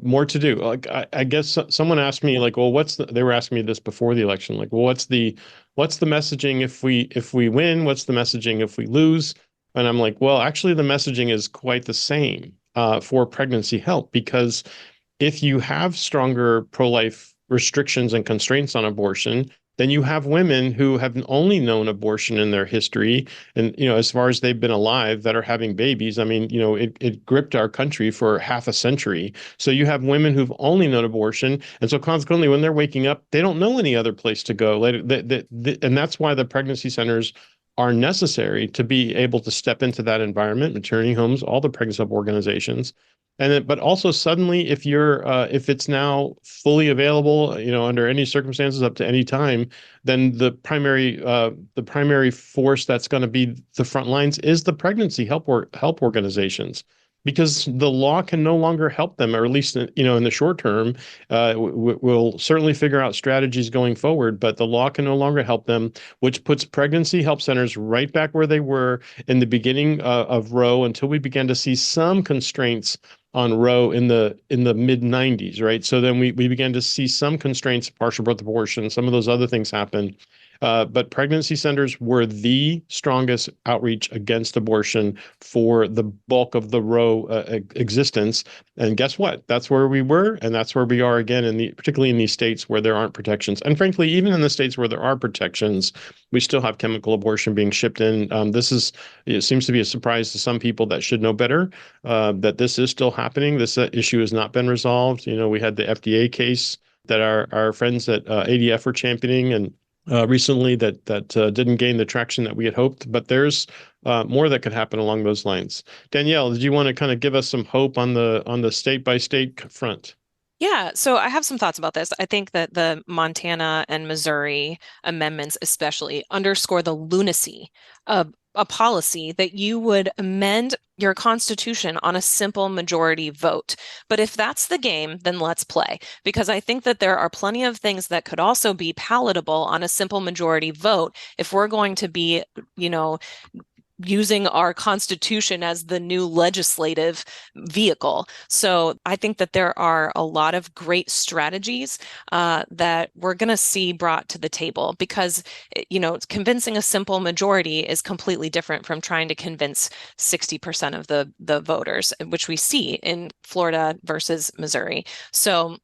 More to do. Like I guess someone asked me, like, well, they were asking me this before the election, like, well, what's the messaging if we win? What's the messaging if we lose? And I'm like, well, actually, the messaging is quite the same for pregnancy help, because if you have stronger pro-life restrictions and constraints on abortion, then you have women who have only known abortion in their history, and as far as they've been alive, that are having babies. I mean, it gripped our country for half a century. So you have women who've only known abortion, and so consequently, when they're waking up, they don't know any other place to go. And that's why the pregnancy centers are necessary to be able to step into that environment, maternity homes, all the pregnancy help organizations. And then, but also suddenly, if it's now fully available, under any circumstances up to any time, then the primary force that's going to be the front lines is the pregnancy help organizations, because the law can no longer help them, or at least in the short term. We'll certainly figure out strategies going forward, but the law can no longer help them, which puts pregnancy help centers right back where they were in the beginning of Roe, until we began to see some constraints on Roe in the mid 90s, right? So then we began to see some constraints, partial birth abortion, some of those other things happen. But pregnancy centers were the strongest outreach against abortion for the bulk of the Roe existence. And guess what? That's where we were, and that's where we are again, particularly in these states where there aren't protections. And frankly, even in the states where there are protections, we still have chemical abortion being shipped in. It seems to be a surprise to some people that should know better, that this is still happening. This issue has not been resolved. We had the FDA case that our friends at ADF were championing, and recently that didn't gain the traction that we had hoped. But there's more that could happen along those lines. Danielle, did you want to kind of give us some hope on the state by state front? Yeah, so I have some thoughts about this. I think that the Montana and Missouri amendments especially underscore the lunacy of a policy that you would amend your constitution on a simple majority vote. But if that's the game, then let's play. Because I think that there are plenty of things that could also be palatable on a simple majority vote if we're going to be, using our constitution as the new legislative vehicle. So I think that there are a lot of great strategies that we're going to see brought to the table, because, convincing a simple majority is completely different from trying to convince 60% of the voters, which we see in Florida versus Missouri. So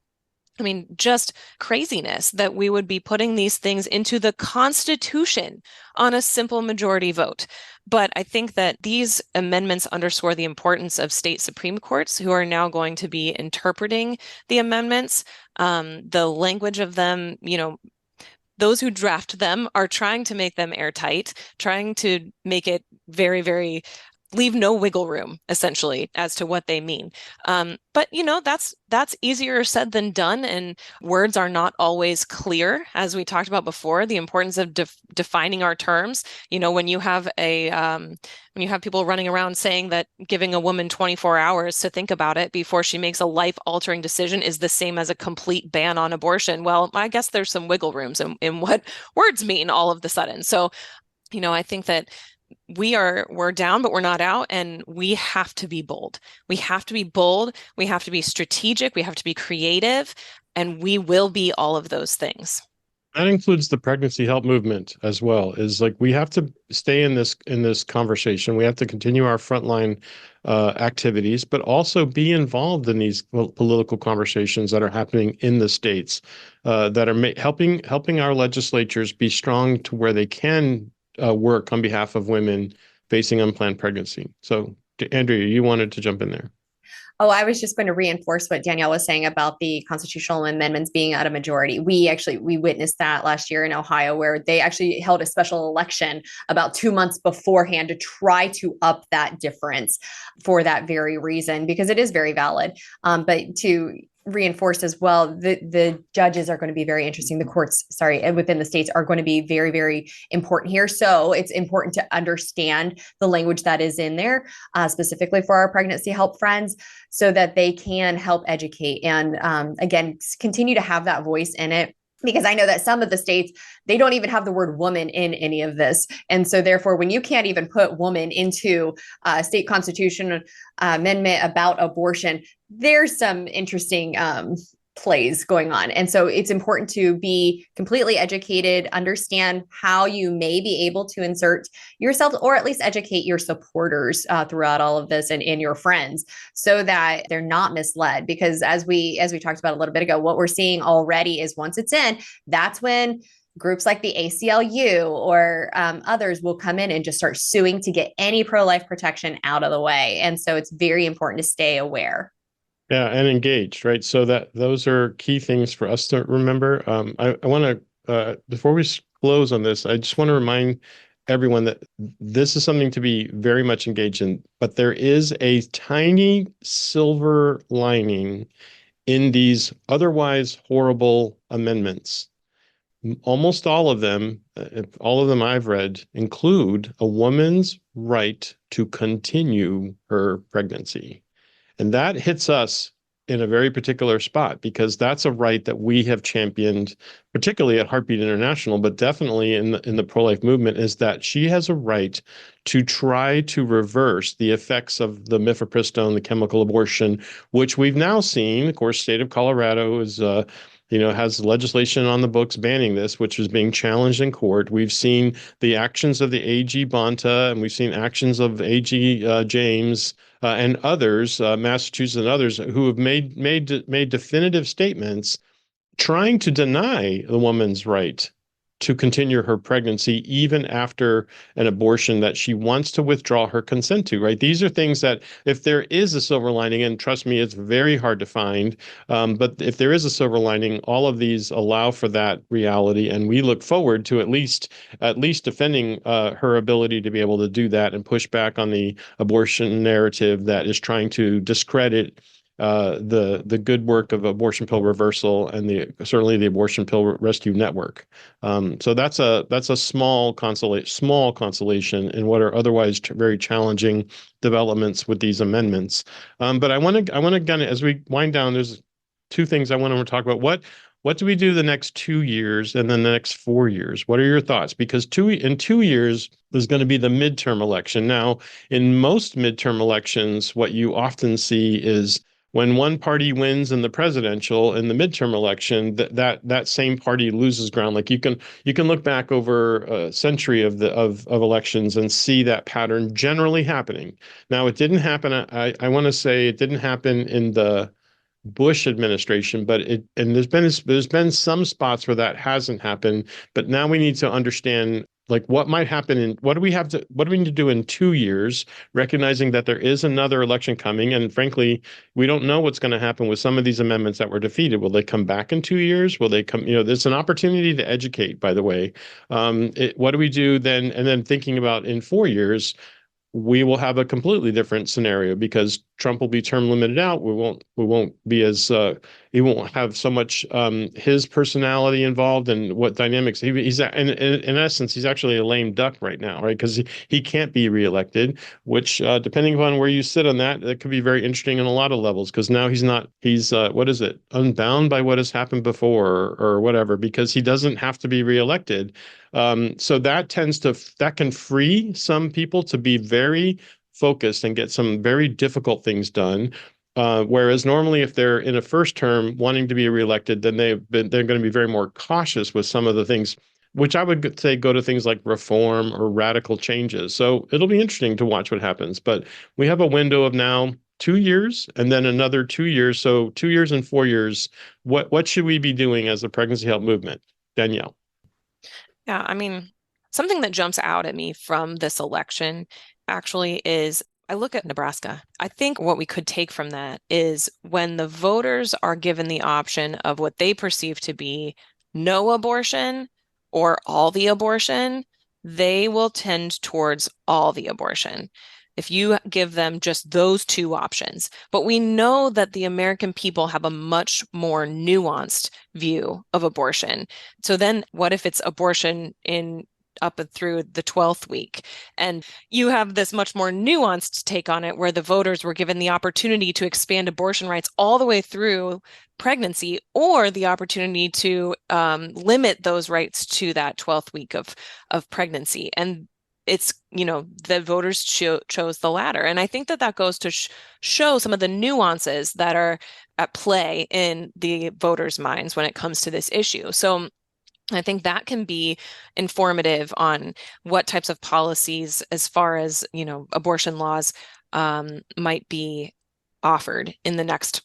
just craziness that we would be putting these things into the Constitution on a simple majority vote. But I think that these amendments underscore the importance of state Supreme Courts, who are now going to be interpreting the amendments. The language of them, those who draft them are trying to make them airtight, trying to make it very, very leave no wiggle room, essentially, as to what they mean. But that's easier said than done, and words are not always clear, as we talked about before. The importance of defining our terms. When you have people running around saying that giving a woman 24 hours to think about it before she makes a life-altering decision is the same as a complete ban on abortion, well, I guess there's some wiggle rooms in what words mean all of the sudden. So, I think that we're down, but we're not out, and we have to be bold. We have to be bold. We have to be strategic. We have to be creative, and we will be all of those things. That includes the pregnancy help movement as well. Is like, we have to stay in this conversation. We have to continue our frontline activities, but also be involved in these political conversations that are happening in the states, that are helping our legislatures be strong to where they can work on behalf of women facing unplanned pregnancy. So, Andrea, you wanted to jump in there. Oh, I was just going to reinforce what Danielle was saying about the constitutional amendments being at a majority. We witnessed that last year in Ohio, where they actually held a special election about 2 months beforehand to try to up that difference for that very reason, because it is very valid. But to reinforced as well, the judges are going to be very interesting. The courts, within the states are going to be very, very important here. So it's important to understand the language that is in there, specifically for our pregnancy help friends, so that they can help educate and, again, continue to have that voice in it. Because I know that some of the states, they don't even have the word woman in any of this. And so therefore, when you can't even put woman into a state constitution amendment about abortion, there's some interesting plays going on. And so it's important to be completely educated, understand how you may be able to insert yourself, or at least educate your supporters throughout all of this, and your friends, so that they're not misled. Because as we talked about a little bit ago, what we're seeing already is, once it's in, that's when groups like the ACLU or others will come in and just start suing to get any pro-life protection out of the way. And so it's very important to stay aware. Yeah, and engaged, right? So those are key things for us to remember. I want to, before we close on this, I just want to remind everyone that this is something to be very much engaged in, but there is a tiny silver lining in these otherwise horrible amendments. Almost all of them I've read, include a woman's right to continue her pregnancy. And that hits us in a very particular spot because that's a right that we have championed, particularly at Heartbeat International, but definitely in the pro-life movement, is that she has a right to try to reverse the effects of the mifepristone, the chemical abortion, which we've now seen. Of course, state of Colorado is has legislation on the books banning this, which is being challenged in court. We've seen the actions of the AG Bonta, and we've seen actions of AG James and others, Massachusetts and others, who have made definitive statements trying to deny the woman's right to continue her pregnancy even after an abortion that she wants to withdraw her consent to, right? These are things that if there is a silver lining, and trust me, it's very hard to find, but if there is a silver lining, all of these allow for that reality, and we look forward to at least defending her ability to be able to do that and push back on the abortion narrative that is trying to discredit the good work of abortion pill reversal and certainly the abortion pill rescue network. So that's a small consolation in what are otherwise very challenging developments with these amendments. But I want to again, as we wind down, there's two things I want to talk about. What do we do the next 2 years and then the next 4 years? What are your thoughts? Because in 2 years is going to be the midterm election. Now, in most midterm elections, what you often see is when one party wins in the presidential in the midterm election, that same party loses ground. Like you can look back over a century of elections and see that pattern generally happening. Now, it didn't happen. I want to say it didn't happen in the Bush administration, but there's been some spots where that hasn't happened. But now we need to understand like what might happen and what do we need to do in 2 years, recognizing that there is another election coming. And frankly, we don't know what's going to happen with some of these amendments that were defeated. Will they come back in 2 years? Will they come, there's an opportunity to educate, by the way. What do we do then? And then thinking about in 4 years, we will have a completely different scenario because Trump will be term limited out. We won't be as he won't have so much his personality involved and what dynamics he's in essence he's actually a lame duck right now, right? Because he can't be reelected, which depending upon where you sit on that could be very interesting on a lot of levels because now he's what is it, unbound by what has happened before or whatever, because he doesn't have to be reelected. So that can free some people to be very focused and get some very difficult things done. Whereas normally, if they're in a first term wanting to be reelected, then they're going to be very more cautious with some of the things, which I would say go to things like reform or radical changes. So it'll be interesting to watch what happens. But we have a window of now 2 years and then another 2 years. So 2 years and 4 years. What should we be doing as a pregnancy help movement, Danielle? Yeah, I mean, something that jumps out at me from this election actually is I look at Nebraska. I think what we could take from that is when the voters are given the option of what they perceive to be no abortion or all the abortion, they will tend towards all the abortion if you give them just those two options. But we know that the American people have a much more nuanced view of abortion. So then what if it's abortion in up and through the 12th week? And you have this much more nuanced take on it where the voters were given the opportunity to expand abortion rights all the way through pregnancy or the opportunity to limit those rights to that 12th week of pregnancy. And it's, the voters chose the latter. And I think that goes to show some of the nuances that are at play in the voters' minds when it comes to this issue. So I think that can be informative on what types of policies, as far as, abortion laws might be offered in the next,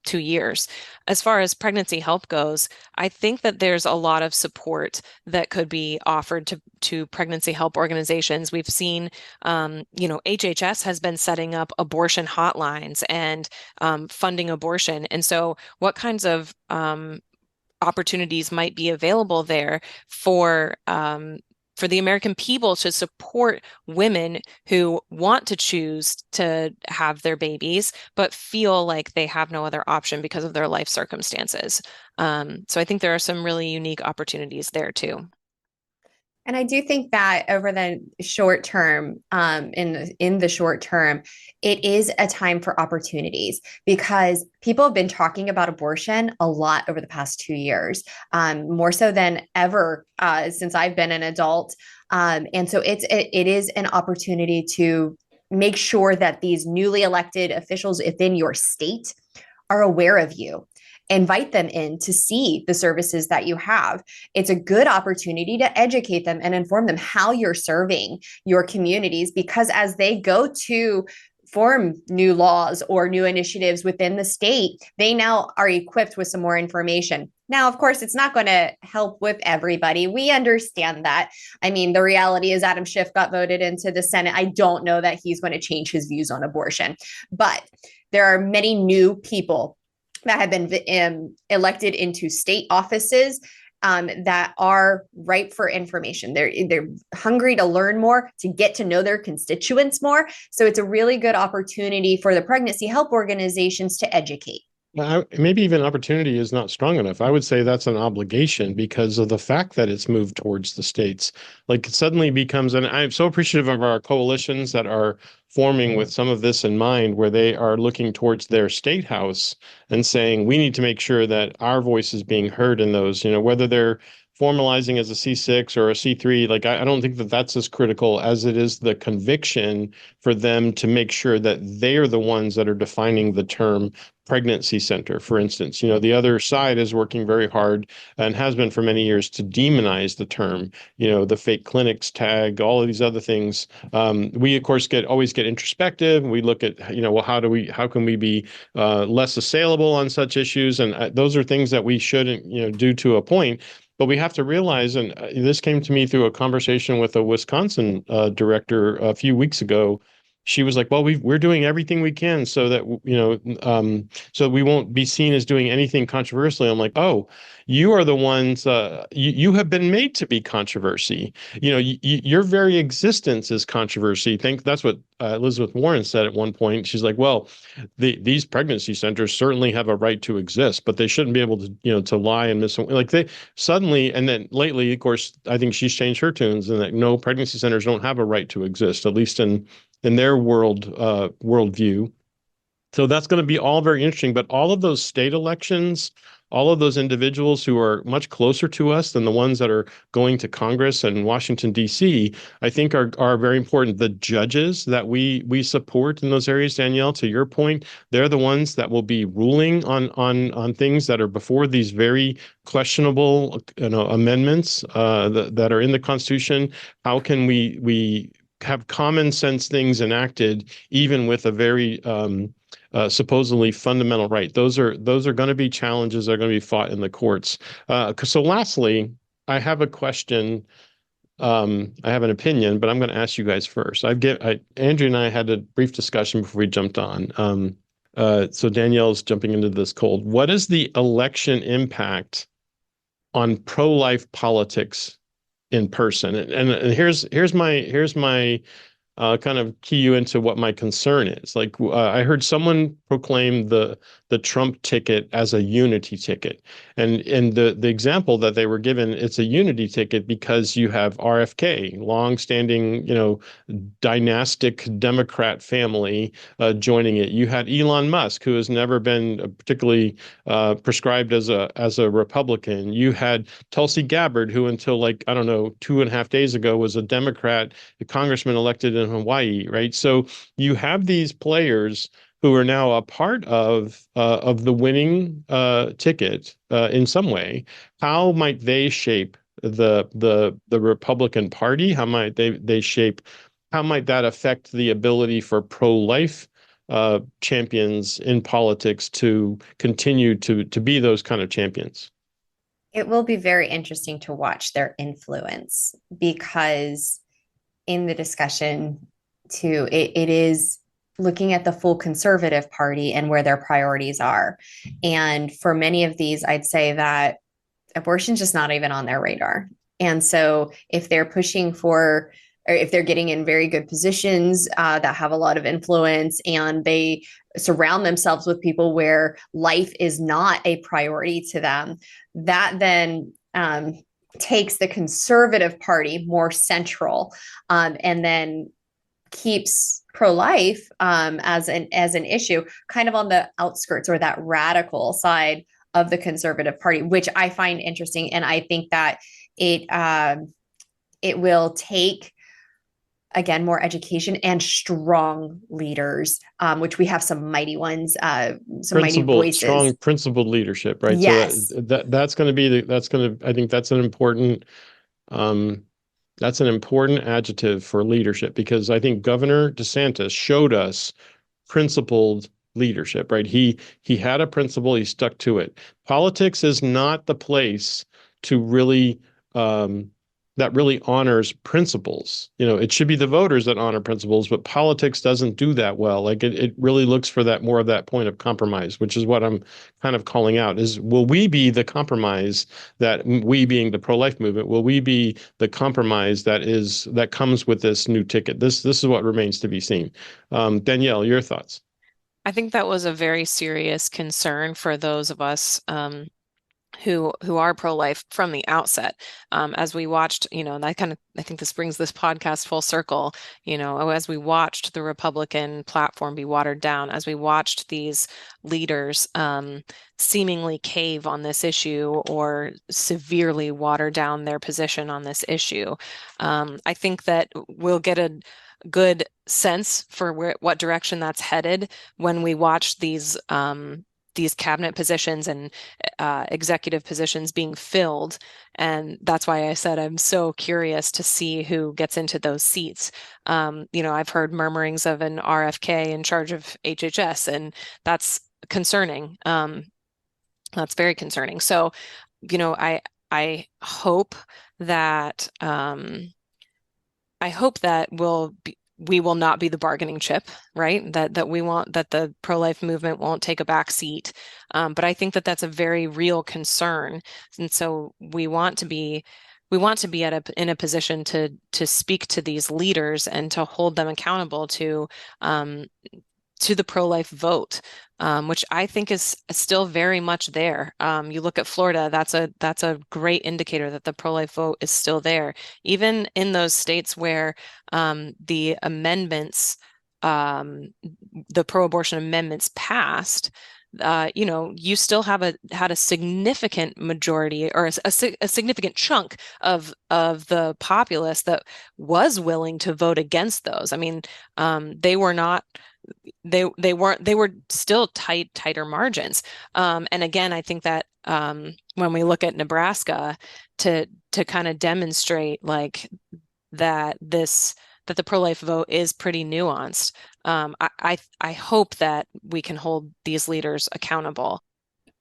2 years. As far as pregnancy help goes, I think that there's a lot of support that could be offered to pregnancy help organizations. We've seen, HHS has been setting up abortion hotlines and funding abortion. And so what kinds of opportunities might be available there for for the American people to support women who want to choose to have their babies, but feel like they have no other option because of their life circumstances. So I think there are some really unique opportunities there too. And I do think that over the short term, in the short term, it is a time for opportunities because people have been talking about abortion a lot over the past 2 years, more so than ever since I've been an adult. And so it is an opportunity to make sure that these newly elected officials within your state are aware of you. Invite them in to see the services that you have. It's a good opportunity to educate them and inform them how you're serving your communities, because as they go to form new laws or new initiatives within the state, they now are equipped with some more information. Now, of course, it's not going to help with everybody. We understand that. I mean, the reality is Adam Schiff got voted into the Senate. I don't know that he's going to change his views on abortion, but there are many new people that have been elected into state offices that are ripe for information. They're hungry to learn more, to get to know their constituents more. So it's a really good opportunity for the pregnancy help organizations to educate. Maybe even opportunity is not strong enough. I would say that's an obligation because of the fact that it's moved towards the states. Like it suddenly becomes, and I'm so appreciative of our coalitions that are forming with some of this in mind, where they are looking towards their state house and saying, we need to make sure that our voice is being heard in those, whether they're formalizing as a C6 or a C3, like I don't think that that's as critical as it is the conviction for them to make sure that they are the ones that are defining the term pregnancy center, for instance. The other side is working very hard and has been for many years to demonize the term, the fake clinics tag, all of these other things. We, of course, always get introspective. We look at, well, how can we be less assailable on such issues? And those are things that we shouldn't, do to a point. But we have to realize, and this came to me through a conversation with a Wisconsin director a few weeks ago. She was like, well, we're doing everything we can so that, so we won't be seen as doing anything controversial. I'm like, oh, you are the ones, you have been made to be controversy. Your very existence is controversy. That's what Elizabeth Warren said at one point. She's like, well, these pregnancy centers certainly have a right to exist, but they shouldn't be able to, to lie and like they suddenly, and then lately, of course, I think she's changed her tunes and that no, pregnancy centers don't have a right to exist, at least in their worldview. So that's going to be all very interesting. But all of those state elections, all of those individuals who are much closer to us than the ones that are going to Congress and Washington, D.C., I think are very important. The judges that we support in those areas, Danielle, to your point, they're the ones that will be ruling on things that are before these very questionable amendments that are in the Constitution. How can we have common sense things enacted, even with a very supposedly fundamental right? Those are going to be challenges that are going to be fought in the courts. So lastly, I have a question. I have an opinion, but I'm going to ask you guys first. Andrea and I had a brief discussion before we jumped on. So Danielle's jumping into this cold. What is the election impact on pro-life politics in person? And here's my kind of key you into what my concern is. Like I heard someone proclaim the Trump ticket as a unity ticket, and the example that they were given, it's a unity ticket because you have RFK, longstanding dynastic Democrat family joining it. You had Elon Musk, who has never been particularly prescribed as a Republican. You had Tulsi Gabbard, who until 2.5 days ago was a Democrat, a congressman elected in Hawaii, right? So you have these players who are now a part of the winning ticket in some way. How might they shape the Republican Party? How might they shape? How might that affect the ability for pro-life champions in politics to continue to be those kind of champions? It will be very interesting to watch their influence, because in the discussion too, it is looking at the full conservative party and where their priorities are. And for many of these, I'd say that abortion's just not even on their radar. And so if they're pushing for, or if they're getting in very good positions that have a lot of influence, and they surround themselves with people where life is not a priority to them, that then takes the conservative party more central, and then keeps pro-life as an issue kind of on the outskirts, or that radical side of the conservative party, which I find interesting. And I think that it will take, again, more education and strong leaders, which we have some mighty ones, some mighty voices. Strong principled leadership, right? Yes. So that's going to be I think that's an important adjective for leadership, because I think Governor DeSantis showed us principled leadership, right? He had a principle, he stuck to it. Politics is not the place to really that really honors principles. It should be the voters that honor principles, but politics doesn't do that well. Like it really looks for that more of that point of compromise, which is what I'm kind of calling out, is will we be the compromise, that we being the pro-life movement, will we be the compromise that comes with this new ticket? This is what remains to be seen. Danielle, your thoughts? I think that was a very serious concern for those of us who are pro-life from the outset. As we watched, and I think this brings this podcast full circle, as we watched the Republican platform be watered down, as we watched these leaders seemingly cave on this issue or severely water down their position on this issue. I think that we'll get a good sense for what direction that's headed when we watch these cabinet positions and executive positions being filled. And that's why I said I'm so curious to see who gets into those seats. I've heard murmurings of an RFK in charge of HHS, and that's concerning. That's very concerning. So, I hope that we will not be the bargaining chip, right? That we want, that the pro-life movement won't take a back seat. But I think that that's a very real concern. And so we want to be in a position to speak to these leaders and to hold them accountable to the pro-life vote, which I think is still very much there. You look at Florida, that's a great indicator that the pro-life vote is still there. Even in those states where the amendments, the pro-abortion amendments passed, you still had a significant majority, or a significant chunk of the populace that was willing to vote against those. I mean, they were not. They were still tighter margins. And again, I think that when we look at Nebraska to kind of demonstrate like that the pro-life vote is pretty nuanced. I hope that we can hold these leaders accountable.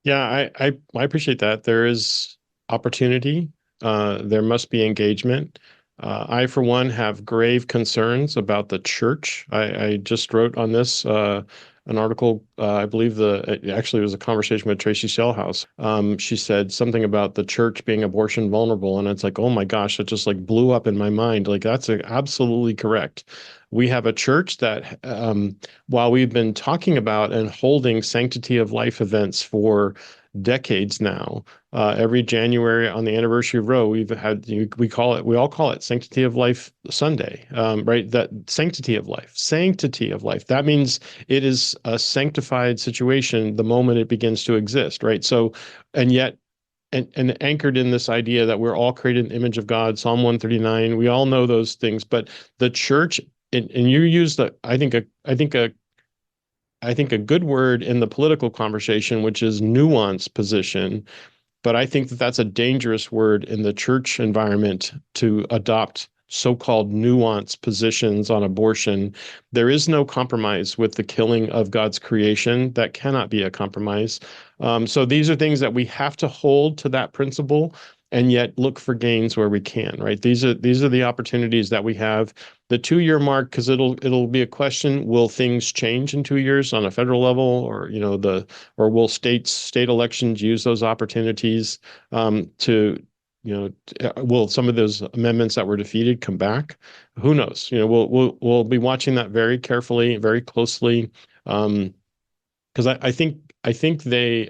Yeah, I appreciate that. There is opportunity. There must be engagement. I, for one, have grave concerns about the church. I just wrote on this an article. I believe it was a conversation with Tracy Shellhouse. She said something about the church being abortion vulnerable, and it's like, oh my gosh, that just like blew up in my mind. Like that's absolutely correct. We have a church that, while we've been talking about and holding sanctity of life events for decades now, every January on the anniversary of Roe, we all call it Sanctity of Life Sunday, right? That sanctity of life. That means it is a sanctified situation the moment it begins to exist, right? So, and yet, and anchored in this idea that we're all created in the image of God, Psalm 139. We all know those things, but the church, and you use I think a good word in the political conversation, which is nuance position. But I think that that's a dangerous word in the church environment to adopt so-called nuanced positions on abortion. There is no compromise with the killing of God's creation. That cannot be a compromise. So these are things that we have to hold to that principle, and yet look for gains where we can, right? These are the opportunities that we have. The 2-year mark, because it'll be a question: will things change in 2 years on a federal level, or or will state elections use those opportunities to will some of those amendments that were defeated come back? Who knows? We'll be watching that very carefully, very closely, because I think the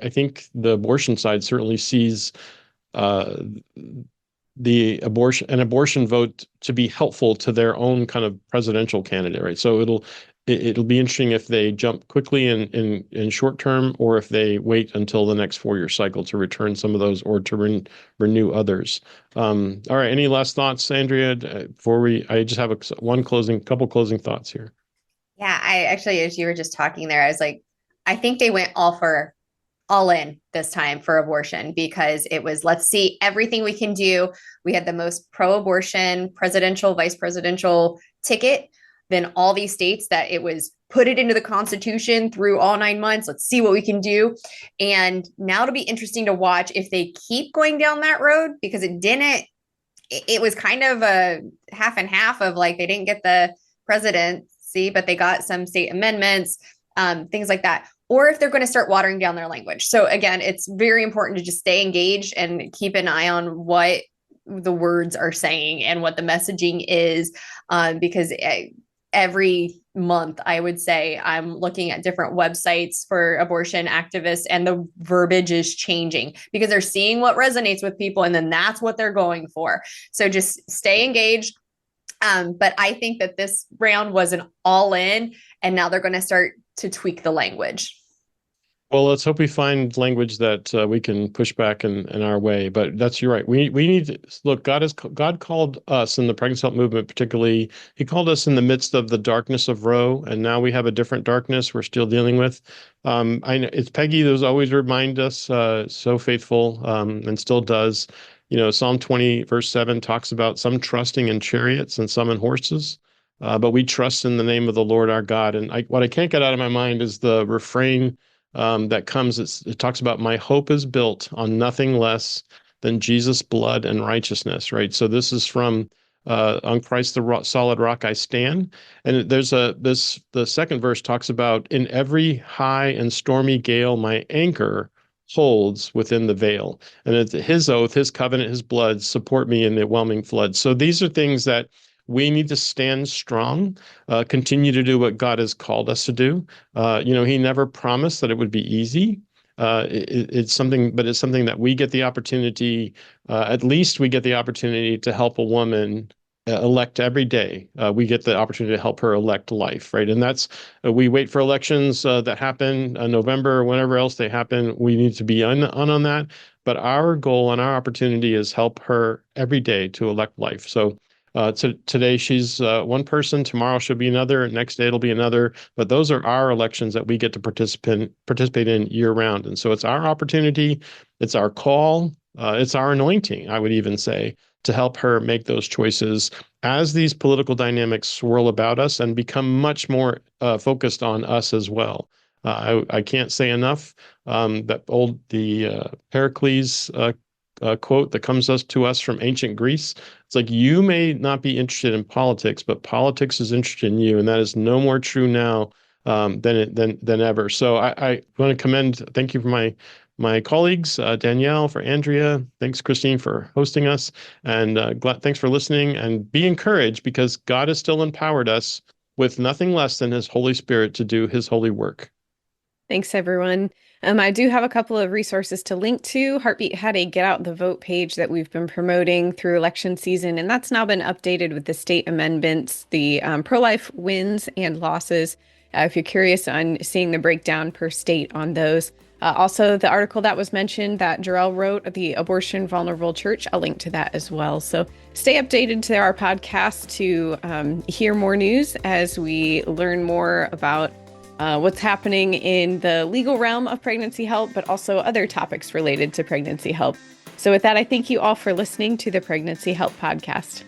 abortion side certainly sees uh, the abortion vote to be helpful to their own kind of presidential candidate, right? So it'll be interesting if they jump quickly in short term, or if they wait until the next 4-year cycle to return some of those, or to renew others. All right, any last thoughts, Andrea? I just have couple closing thoughts here. Yeah, I actually, as you were just talking there, I was like, I think they went all in this time for abortion, because it was, let's see everything we can do. We had the most pro-abortion presidential, vice presidential ticket than all these states, that it was put it into the Constitution through all 9 months. Let's see what we can do. And now it'll be interesting to watch if they keep going down that road, because it was kind of a half and half of, like, they didn't get the presidency, but they got some state amendments, things like that. Or if they're going to start watering down their language. So again, it's very important to just stay engaged and keep an eye on what the words are saying and what the messaging is, because every month, I would say, I'm looking at different websites for abortion activists, and the verbiage is changing because they're seeing what resonates with people, and then that's what they're going for. So just stay engaged. But I think that this round was an all in, and now they're going to start to tweak the language. Well, let's hope we find language that we can push back in our way. But you're right. We need to look. God called us in the pregnancy health movement, particularly. He called us in the midst of the darkness of Roe, and now we have a different darkness we're still dealing with. I know it's Peggy that always remind us, so faithful, and still does. Psalm 20 verse 7 talks about some trusting in chariots and some in horses. But we trust in the name of the Lord our God. And what I can't get out of my mind is the refrain that comes. It talks about, my hope is built on nothing less than Jesus' blood and righteousness, right? So this is from on Christ the solid rock I stand. And the second verse talks about, in every high and stormy gale, my anchor holds within the veil. And it's his oath, his covenant, his blood support me in the whelming flood. So these are things that we need to stand strong, continue to do what God has called us to do. He never promised that it would be easy. It's something that we get the opportunity, at least we get the opportunity to help a woman elect every day. We get the opportunity to help her elect life, right? And that's, we wait for elections that happen in November or whenever else they happen. We need to be on that. But our goal and our opportunity is help her every day to elect life. So today she's one person, tomorrow she'll be another, next day it'll be another, but those are our elections that we get to participate in year round. And so it's our opportunity, it's our call, it's our anointing, I would even say, to help her make those choices as these political dynamics swirl about us and become much more focused on us as well. I can't say enough the Pericles quote that comes to us from ancient Greece. It's like, you may not be interested in politics, but politics is interested in you, and that is no more true now than ever. So I want to thank you for my colleagues, Danielle, for Andrea. Thanks, Christine, for hosting us, and thanks for listening. And be encouraged, because God has still empowered us with nothing less than His Holy Spirit to do His holy work. Thanks, everyone. I do have a couple of resources to link to. Heartbeat had a Get Out the Vote page that we've been promoting through election season, and that's now been updated with the state amendments, the pro-life wins and losses, if you're curious on seeing the breakdown per state on those. Also, the article that was mentioned that Jor-El wrote, The Abortion Vulnerable Church, I'll link to that as well. So stay updated to our podcast to hear more news as we learn more about what's happening in the legal realm of pregnancy help, but also other topics related to pregnancy help. So with that, I thank you all for listening to the Pregnancy Help Podcast.